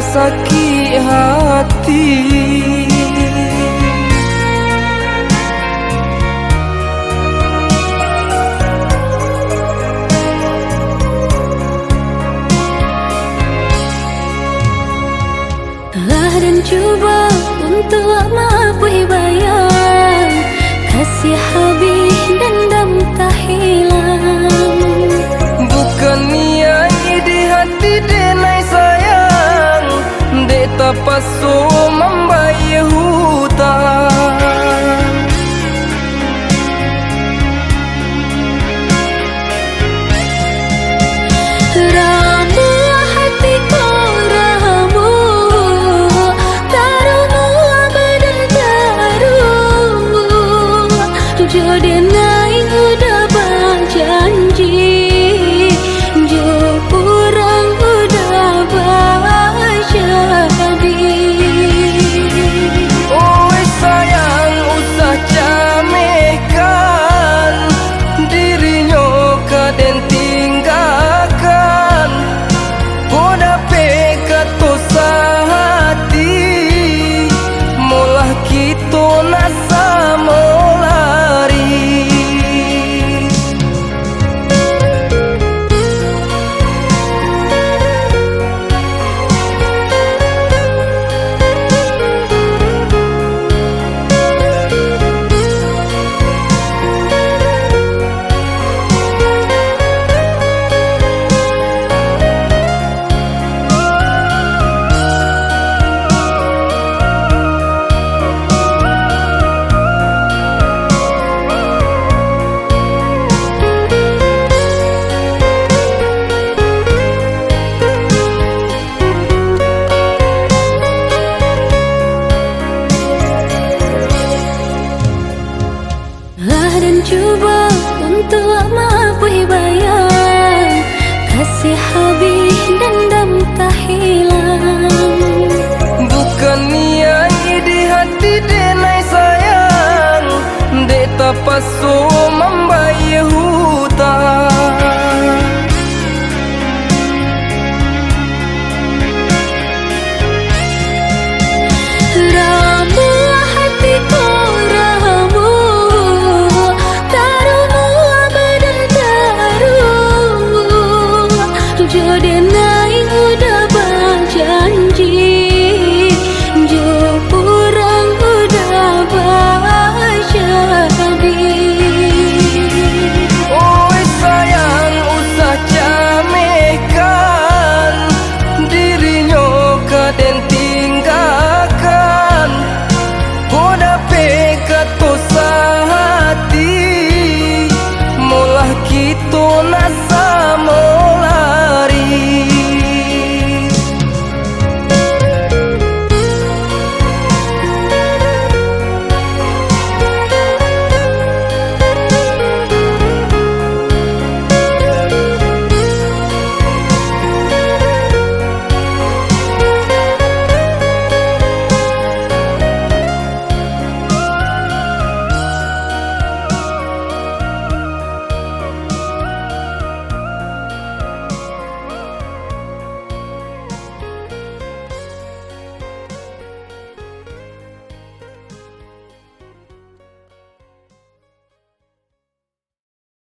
sakit hati. Dan cuba untuk maafkan bayang kasih habis dendam tak hilang. Bukan niat di hati denai sayang, dek tak pasu membayar hutang. Ramu hatiku ramu, tarumu badan taruh. Jodoh naik udah berjanji, jauh kurang udah berjadi. Oh sayang usah camehkan, dirinya kaden tinggalkan. Goda peka to sahati, molah kita nasa molari. Dan cuba untuk maafkan bayang kasih habis dendam tak hilang. Bukan niat di hati denai sayang, dek tak pas